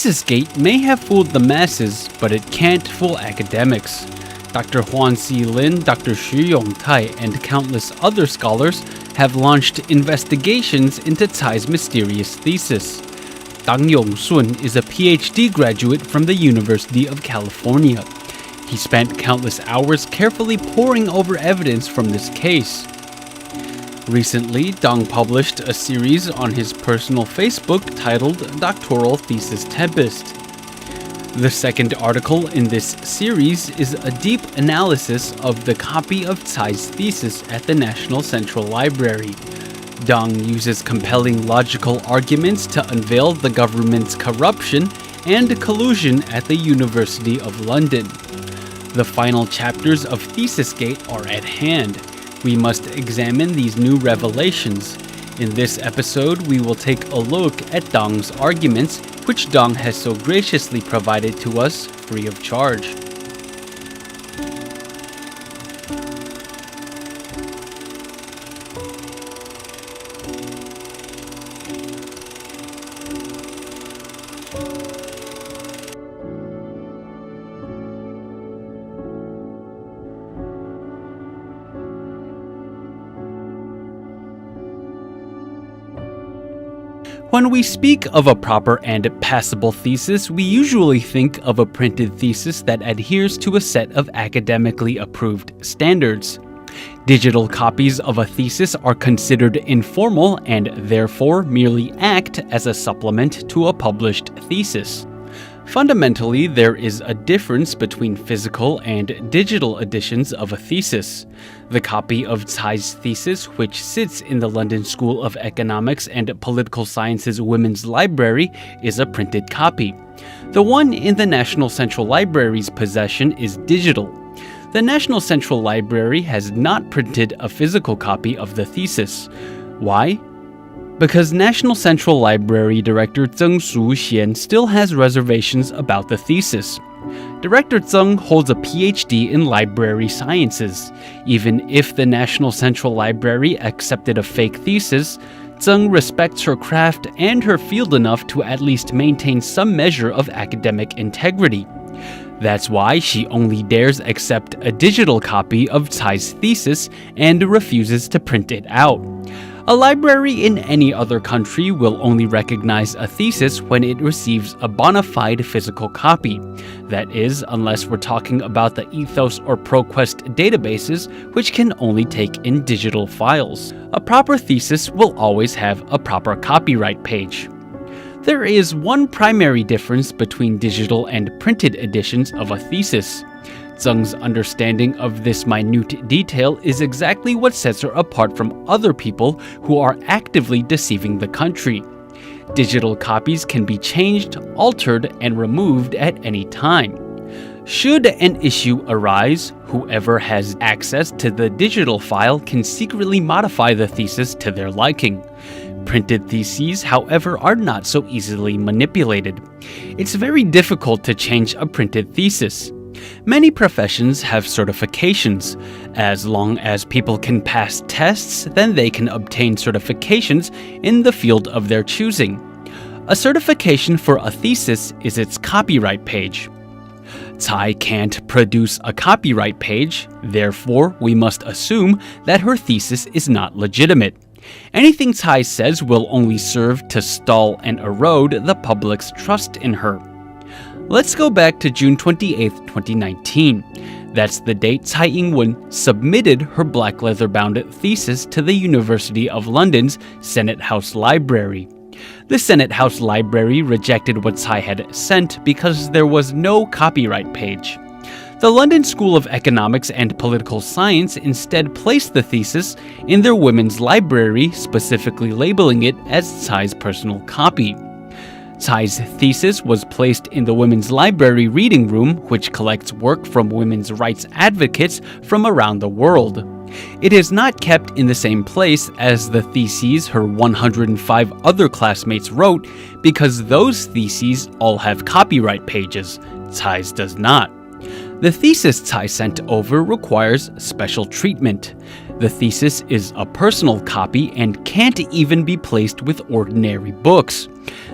Thesis-Gate may have fooled the masses, but it can't fool academics. Dr. Huan Si Lin, Dr. Xu Yongtai, and countless other scholars have launched investigations into Tsai's mysterious thesis. Dang Yongsun is a PhD graduate from the University of California. He spent countless hours carefully poring over evidence from this case. Recently, Dang published a series on his personal Facebook titled Doctoral Thesis Tempest. The second article in this series is a deep analysis of the copy of Tsai's thesis at the National Central Library. Dang uses compelling logical arguments to unveil the government's corruption and collusion at the University of London. The final chapters of Thesis-Gate are at hand. We must examine these new revelations. In this episode, we will take a look at Dang's arguments, which Dang has so graciously provided to us free of charge. When we speak of a proper and passable thesis, we usually think of a printed thesis that adheres to a set of academically approved standards. Digital copies of a thesis are considered informal and therefore merely act as a supplement to a published thesis. Fundamentally, there is a difference between physical and digital editions of a thesis. The copy of Tsai's thesis, which sits in the London School of Economics and Political Sciences Women's Library, is a printed copy. The one in the National Central Library's possession is digital. The National Central Library has not printed a physical copy of the thesis. Why? Because National Central Library Director Zeng Su-Xian still has reservations about the thesis. Director Zeng holds a PhD in library sciences. Even if the National Central Library accepted a fake thesis, Zeng respects her craft and her field enough to at least maintain some measure of academic integrity. That's why she only dares accept a digital copy of Tsai's thesis and refuses to print it out. A library in any other country will only recognize a thesis when it receives a bona fide physical copy. That is, unless we're talking about the Ethos or ProQuest databases, which can only take in digital files. A proper thesis will always have a proper copyright page. There is one primary difference between digital and printed editions of a thesis. Zeng's understanding of this minute detail is exactly what sets her apart from other people who are actively deceiving the country. Digital copies can be changed, altered, and removed at any time. Should an issue arise, whoever has access to the digital file can secretly modify the thesis to their liking. Printed theses, however, are not so easily manipulated. It's very difficult to change a printed thesis. Many professions have certifications. As long as people can pass tests, then they can obtain certifications in the field of their choosing. A certification for a thesis is its copyright page. Tsai can't produce a copyright page, therefore we must assume that her thesis is not legitimate. Anything Tsai says will only serve to stall and erode the public's trust in her. Let's go back to June 28, 2019. That's the date Tsai Ing-wen submitted her black leather-bound thesis to the University of London's Senate House Library. The Senate House Library rejected what Tsai had sent because there was no copyright page. The London School of Economics and Political Science instead placed the thesis in their women's library, specifically labeling it as Tsai's personal copy. Tsai's thesis was placed in the Women's Library Reading Room, which collects work from women's rights advocates from around the world. It is not kept in the same place as the theses her 105 other classmates wrote because those theses all have copyright pages. Tsai's does not. The thesis Tsai sent over requires special treatment. The thesis is a personal copy and can't even be placed with ordinary books.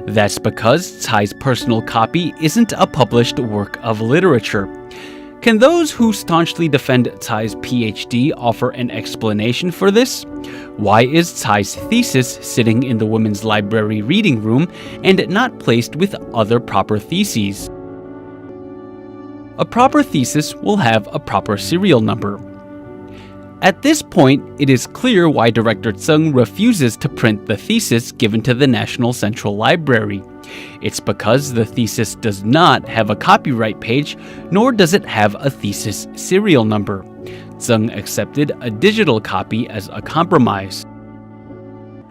That's because Tsai's personal copy isn't a published work of literature. Can those who staunchly defend Tsai's PhD offer an explanation for this? Why is Tsai's thesis sitting in the women's library reading room and not placed with other proper theses? A proper thesis will have a proper serial number. At this point, it is clear why Director Tseng refuses to print the thesis given to the National Central Library. It's because the thesis does not have a copyright page, nor does it have a thesis serial number. Tseng accepted a digital copy as a compromise.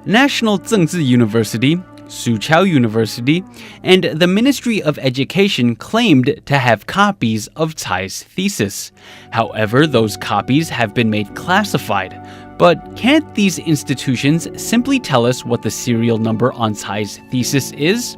National Zhengzi University, Soochow University, and the Ministry of Education claimed to have copies of Tsai's thesis. However, those copies have been made classified. But can't these institutions simply tell us what the serial number on Tsai's thesis is?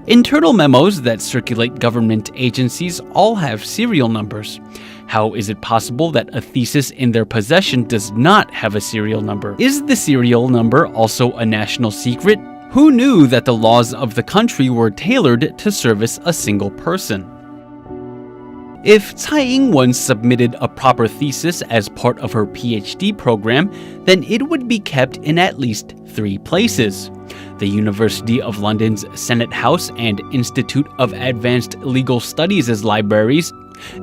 Internal memos that circulate government agencies all have serial numbers. How is it possible that a thesis in their possession does not have a serial number? Is the serial number also a national secret? Who knew that the laws of the country were tailored to service a single person? If Tsai Ing-wen submitted a proper thesis as part of her PhD program, then it would be kept in at least 3 places: the University of London's Senate House and Institute of Advanced Legal Studies' libraries,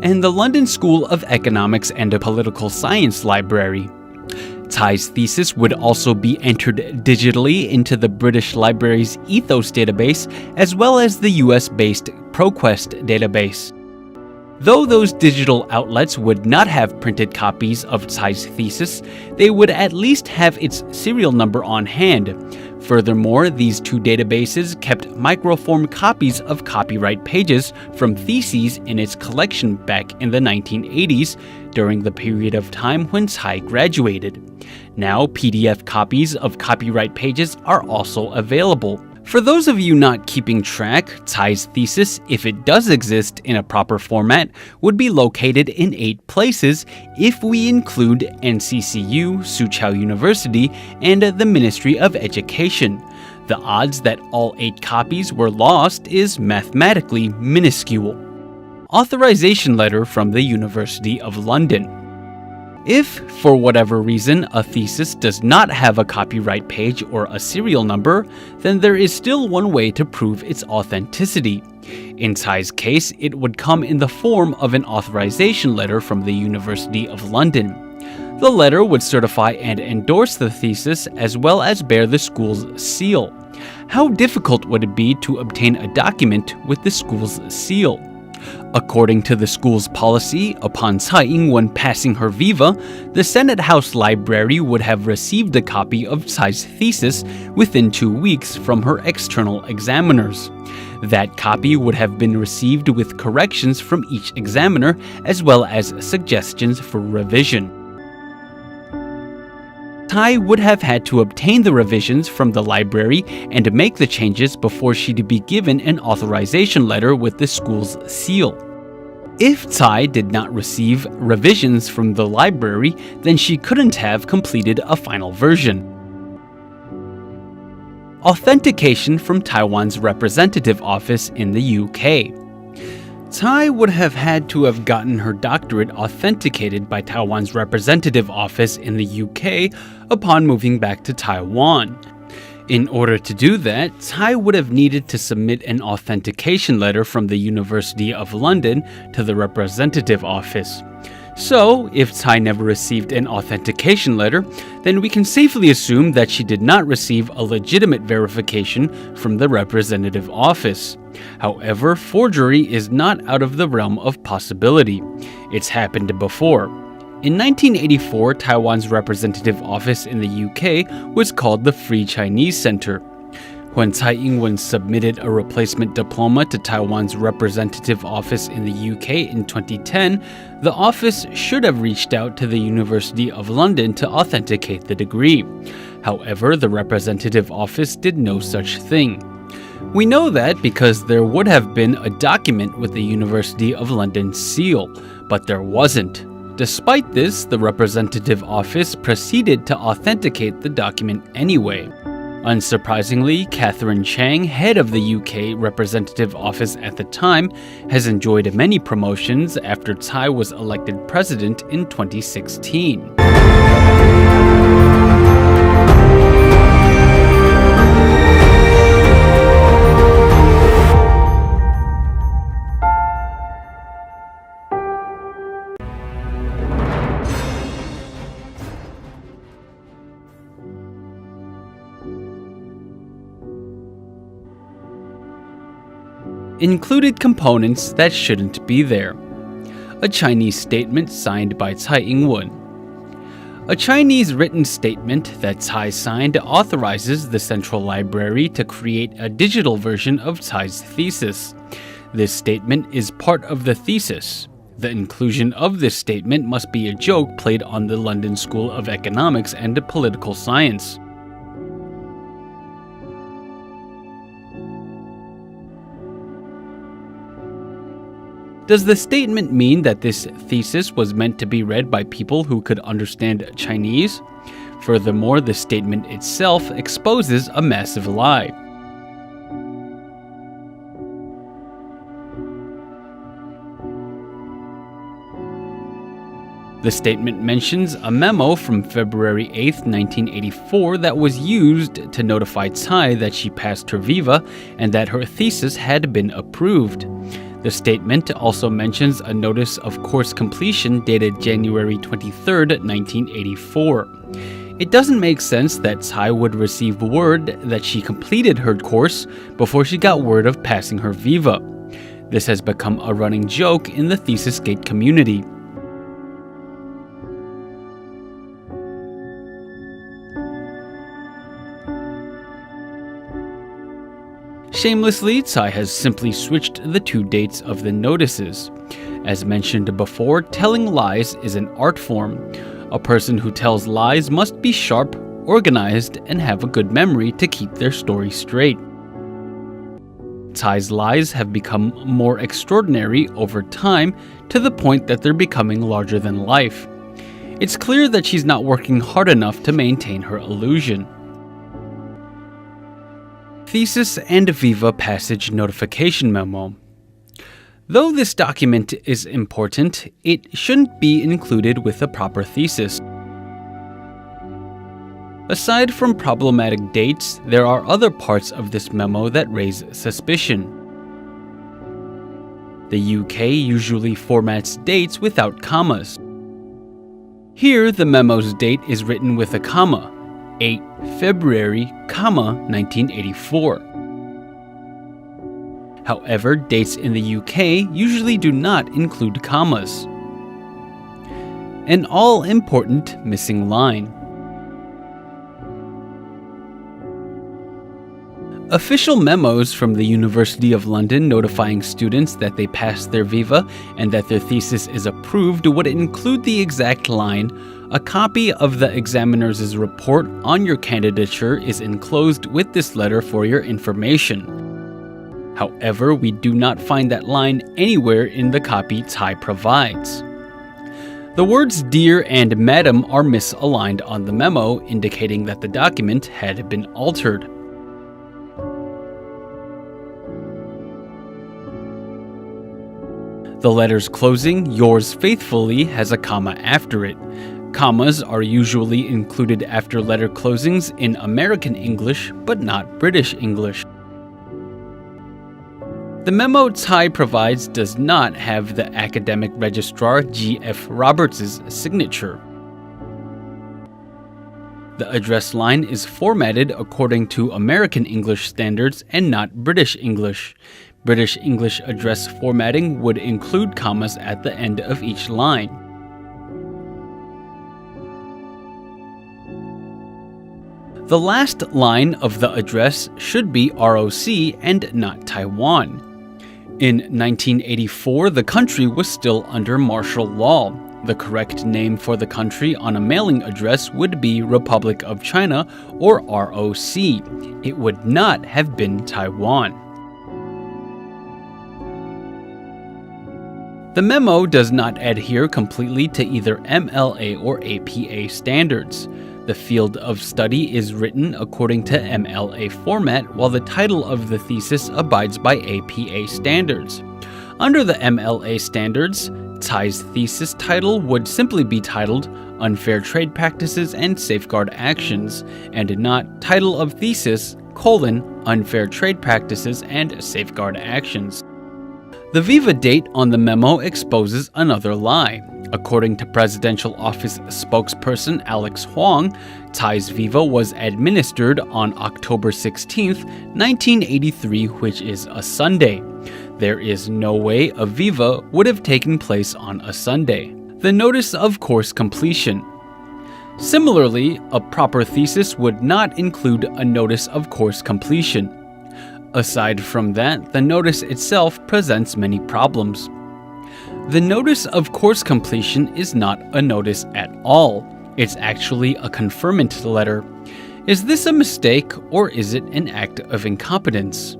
and the London School of Economics and Political Science Library. Tsai's thesis would also be entered digitally into the British Library's Ethos database, as well as the US-based ProQuest database. Though those digital outlets would not have printed copies of Tsai's thesis, they would at least have its serial number on hand. Furthermore, these 2 databases kept microform copies of copyright pages from theses in its collection back in the 1980s, during the period of time when Tsai graduated. Now, PDF copies of copyright pages are also available. For those of you not keeping track, Tsai's thesis, if it does exist in a proper format, would be located in 8 places if we include NCCU, Soochow University, and the Ministry of Education. The odds that all 8 copies were lost is mathematically minuscule. Authorization letter from the University of London. If, for whatever reason, a thesis does not have a copyright page or a serial number, then there is still one way to prove its authenticity. In Tsai's case, it would come in the form of an authorization letter from the University of London. The letter would certify and endorse the thesis as well as bear the school's seal. How difficult would it be to obtain a document with the school's seal? According to the school's policy, upon Tsai Ing-wen passing her viva, the Senate House Library would have received a copy of Tsai's thesis within 2 weeks from her external examiners. That copy would have been received with corrections from each examiner, as well as suggestions for revision. Tsai would have had to obtain the revisions from the library and make the changes before she'd be given an authorization letter with the school's seal. If Tsai did not receive revisions from the library, then she couldn't have completed a final version. Authentication from Taiwan's representative office in the UK. Tsai would have had to have gotten her doctorate authenticated by Taiwan's representative office in the UK upon moving back to Taiwan. In order to do that, Tsai would have needed to submit an authentication letter from the University of London to the representative office. So, if Tsai never received an authentication letter, then we can safely assume that she did not receive a legitimate verification from the representative office. However, forgery is not out of the realm of possibility. It's happened before. In 1984, Taiwan's representative office in the UK was called the Free Chinese Center. When Tsai Ing-wen submitted a replacement diploma to Taiwan's representative office in the UK in 2010, the office should have reached out to the University of London to authenticate the degree. However, the representative office did no such thing. We know that because there would have been a document with the University of London's seal, but there wasn't. Despite this, the representative office proceeded to authenticate the document anyway. Unsurprisingly, Catherine Chang, head of the UK representative office at the time, has enjoyed many promotions after Tsai was elected president in 2016. Included components that shouldn't be there. A Chinese statement signed by Tsai Ing-wen. A Chinese written statement that Tsai signed authorizes the Central Library to create a digital version of Tsai's thesis. This statement is part of the thesis. The inclusion of this statement must be a joke played on the London School of Economics and Political Science. Does the statement mean that this thesis was meant to be read by people who could understand Chinese? Furthermore, the statement itself exposes a massive lie. The statement mentions a memo from February 8, 1984 that was used to notify Tsai that she passed her viva and that her thesis had been approved. The statement also mentions a notice of course completion dated January 23, 1984. It doesn't make sense that Tsai would receive word that she completed her course before she got word of passing her viva. This has become a running joke in the Thesis-Gate community. Shamelessly, Tsai has simply switched the two dates of the notices. As mentioned before, telling lies is an art form. A person who tells lies must be sharp, organized, and have a good memory to keep their story straight. Tsai's lies have become more extraordinary over time to the point that they're becoming larger than life. It's clear that she's not working hard enough to maintain her illusion. Thesis and Viva Passage Notification Memo. Though this document is important, it shouldn't be included with a proper thesis. Aside from problematic dates, there are other parts of this memo that raise suspicion. The UK usually formats dates without commas. Here, the memo's date is written with a comma, 8 February, 1984. However, dates in the UK usually do not include commas. An all-important missing line. Official memos from the University of London notifying students that they passed their viva and that their thesis is approved would include the exact line, "A copy of the examiner's report on your candidature is enclosed with this letter for your information." However, we do not find that line anywhere in the copy Tsai provides. The words "Dear" and "Madam" are misaligned on the memo, indicating that the document had been altered. The letter's closing, "Yours faithfully," has a comma after it. Commas are usually included after letter closings in American English, but not British English. The memo Tsai provides does not have the academic registrar G.F. Roberts' signature. The address line is formatted according to American English standards and not British English. British English address formatting would include commas at the end of each line. The last line of the address should be ROC and not Taiwan. In 1984, the country was still under martial law. The correct name for the country on a mailing address would be Republic of China, or ROC. It would not have been Taiwan. The memo does not adhere completely to either MLA or APA standards. The field of study is written according to MLA format, while the title of the thesis abides by APA standards. Under the MLA standards, Tsai's thesis title would simply be titled Unfair Trade Practices and Safeguard Actions, and not Title of Thesis, Unfair Trade Practices and Safeguard Actions. The Viva date on the memo exposes another lie. According to Presidential Office spokesperson Alex Huang, Tsai's Viva was administered on October 16, 1983, which is a Sunday. There is no way a Viva would have taken place on a Sunday. The notice of course completion. Similarly, a proper thesis would not include a notice of course completion. Aside from that, the notice itself presents many problems. The notice of course completion is not a notice at all. It's actually a conferment letter. Is this a mistake, or is it an act of incompetence?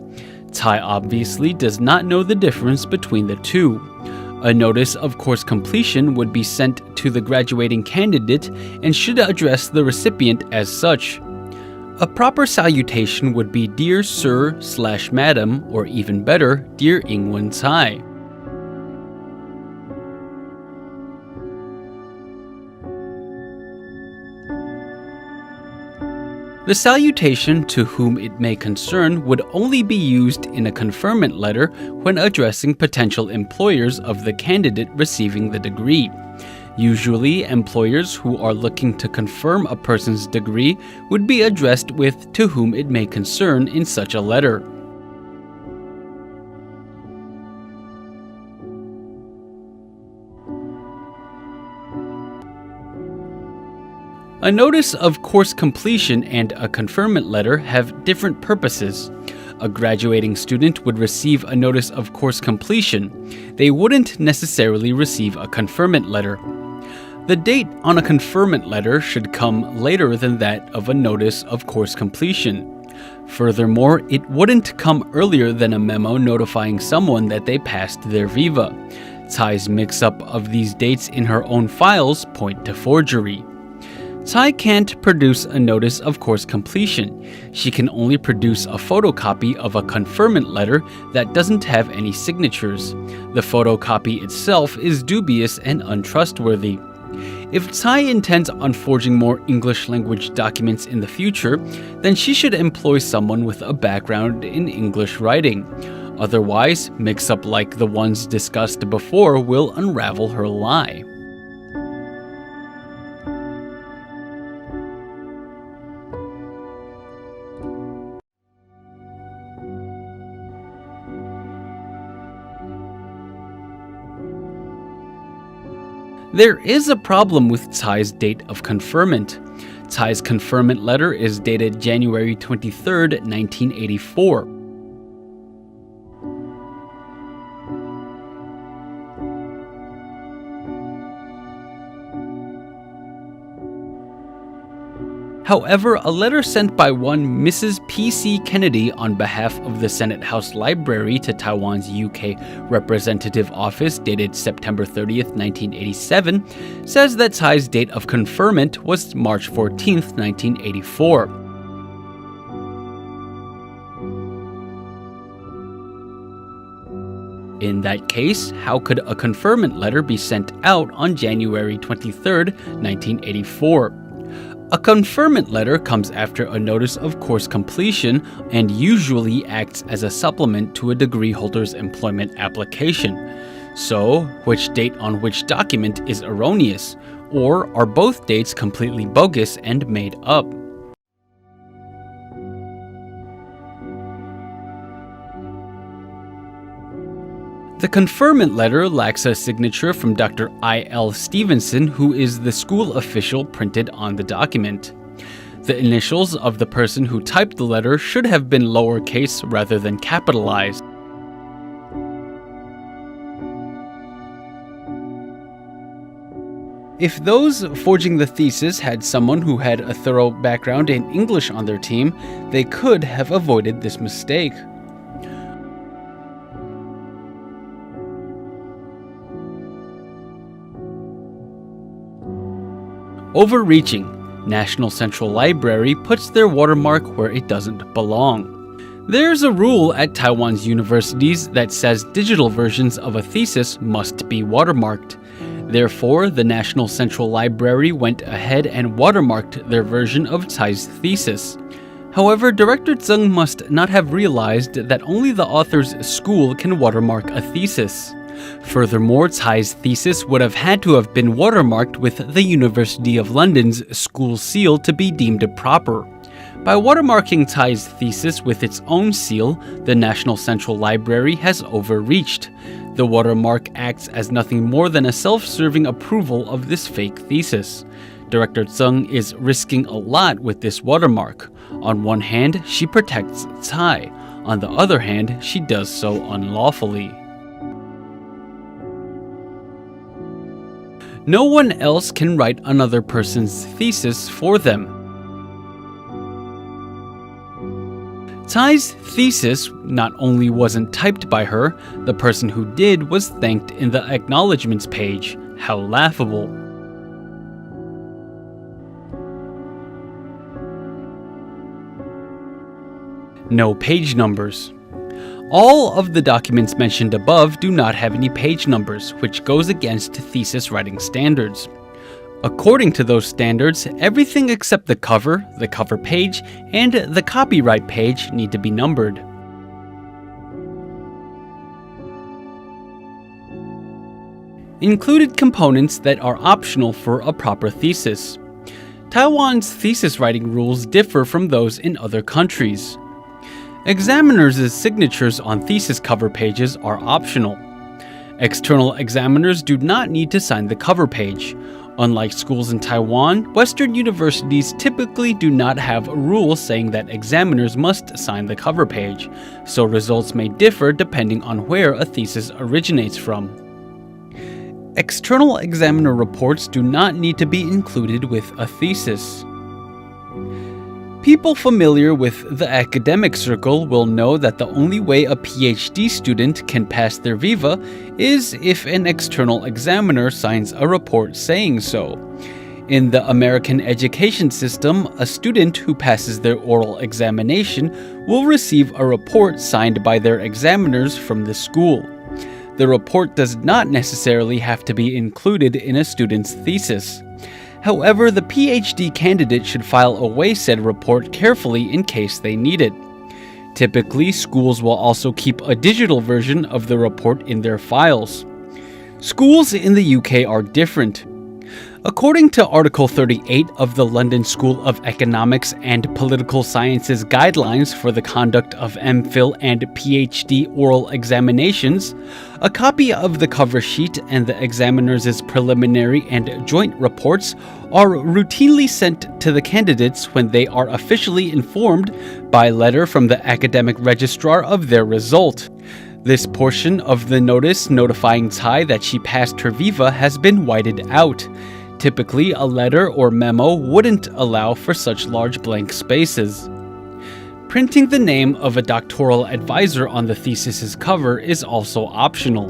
Tsai obviously does not know the difference between the two. A notice of course completion would be sent to the graduating candidate and should address the recipient as such. A proper salutation would be Dear Sir/Madam, or even better, Dear Ingwen Tsai. The salutation to whom it may concern would only be used in a conferment letter when addressing potential employers of the candidate receiving the degree. Usually, employers who are looking to confirm a person's degree would be addressed with to whom it may concern in such a letter. A notice of course completion and a conferment letter have different purposes. A graduating student would receive a notice of course completion. They wouldn't necessarily receive a conferment letter. The date on a conferment letter should come later than that of a notice of course completion. Furthermore, it wouldn't come earlier than a memo notifying someone that they passed their Viva. Tsai's mix-up of these dates in her own files point to forgery. Tsai can't produce a notice of course completion. She can only produce a photocopy of a conferment letter that doesn't have any signatures. The photocopy itself is dubious and untrustworthy. If Tsai intends on forging more English language documents in the future, then she should employ someone with a background in English writing. Otherwise, mix-up like the ones discussed before will unravel her lie. There is a problem with Tsai's date of conferment. Tsai's conferment letter is dated January 23, 1984. However, a letter sent by one Mrs. P.C. Kennedy on behalf of the Senate House Library to Taiwan's UK Representative Office dated September 30th, 1987, says that Tsai's date of conferment was March 14th, 1984. In that case, how could a conferment letter be sent out on January 23rd, 1984? A conferment letter comes after a notice of course completion and usually acts as a supplement to a degree holder's employment application. So, which date on which document is erroneous? Or are both dates completely bogus and made up? The conferment letter lacks a signature from Dr. I.L. Stevenson, who is the school official printed on the document. The initials of the person who typed the letter should have been lowercase rather than capitalized. If those forging the thesis had someone who had a thorough background in English on their team, they could have avoided this mistake. Overreaching. National Central Library puts their watermark where it doesn't belong. There's a rule at Taiwan's universities that says digital versions of a thesis must be watermarked. Therefore, the National Central Library went ahead and watermarked their version of Tsai's thesis. However, Director Zeng must not have realized that only the author's school can watermark a thesis. Furthermore, Tsai's thesis would have had to have been watermarked with the University of London's school seal to be deemed proper. By watermarking Tsai's thesis with its own seal, the National Central Library has overreached. The watermark acts as nothing more than a self-serving approval of this fake thesis. Director Zeng is risking a lot with this watermark. On one hand, she protects Tsai. On the other hand, she does so unlawfully. No one else can write another person's thesis for them. Tsai's thesis not only wasn't typed by her, the person who did was thanked in the acknowledgements page. How laughable. No page numbers. All of the documents mentioned above do not have any page numbers, which goes against thesis writing standards. According to those standards, everything except the cover page, and the copyright page need to be numbered. Included components that are optional for a proper thesis. Taiwan's thesis writing rules differ from those in other countries. Examiners' signatures on thesis cover pages are optional. External examiners do not need to sign the cover page. Unlike schools in Taiwan, Western universities typically do not have a rule saying that examiners must sign the cover page, so results may differ depending on where a thesis originates from. External examiner reports do not need to be included with a thesis. People familiar with the academic circle will know that the only way a PhD student can pass their viva is if an external examiner signs a report saying so. In the American education system, a student who passes their oral examination will receive a report signed by their examiners from the school. The report does not necessarily have to be included in a student's thesis. However, the PhD candidate should file away said report carefully in case they need it. Typically, schools will also keep a digital version of the report in their files. Schools in the UK are different. According to Article 38 of the London School of Economics and Political Sciences Guidelines for the Conduct of MPhil and PhD Oral Examinations, a copy of the cover sheet and the examiner's preliminary and joint reports are routinely sent to the candidates when they are officially informed by letter from the academic registrar of their result. This portion of the notice notifying Tsai that she passed her viva has been whited out. Typically, a letter or memo wouldn't allow for such large blank spaces. Printing the name of a doctoral advisor on the thesis's cover is also optional.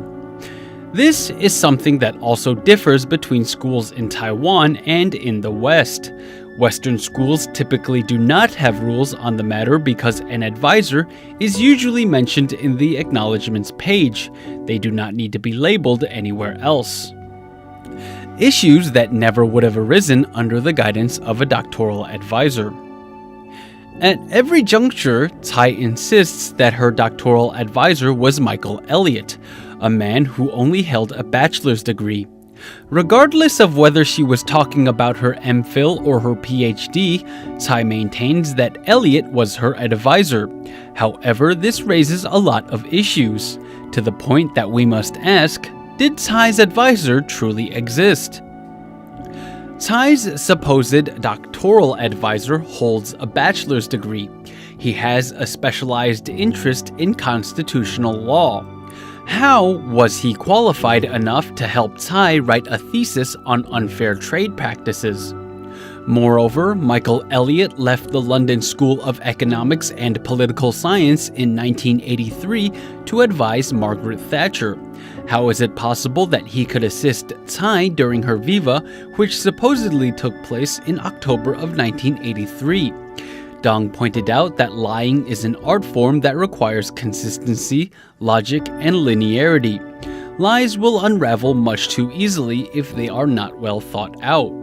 This is something that also differs between schools in Taiwan and in the West. Western schools typically do not have rules on the matter because an advisor is usually mentioned in the acknowledgements page. They do not need to be labeled anywhere else. Issues that never would have arisen under the guidance of a doctoral advisor. At every juncture, Tsai insists that her doctoral advisor was Michael Elliott, a man who only held a bachelor's degree. Regardless of whether she was talking about her MPhil or her PhD, Tsai maintains that Elliott was her advisor. However, this raises a lot of issues, to the point that we must ask, did Tsai's advisor truly exist? Tsai's supposed doctoral advisor holds a bachelor's degree. He has a specialized interest in constitutional law. How was he qualified enough to help Tsai write a thesis on unfair trade practices? Moreover, Michael Elliott left the London School of Economics and Political Science in 1983 to advise Margaret Thatcher. How is it possible that he could assist Tsai during her viva, which supposedly took place in October of 1983? Dong pointed out that lying is an art form that requires consistency, logic, and linearity. Lies will unravel much too easily if they are not well thought out.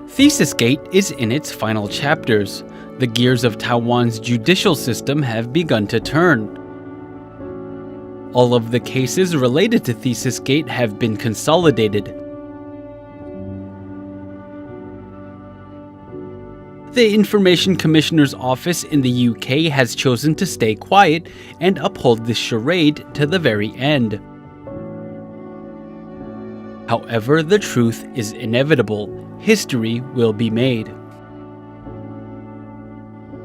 Thesis-Gate is in its final chapters. The gears of Taiwan's judicial system have begun to turn. All of the cases related to Thesis-Gate have been consolidated. The Information Commissioner's Office in the UK has chosen to stay quiet and uphold this charade to the very end. However, the truth is inevitable. History will be made.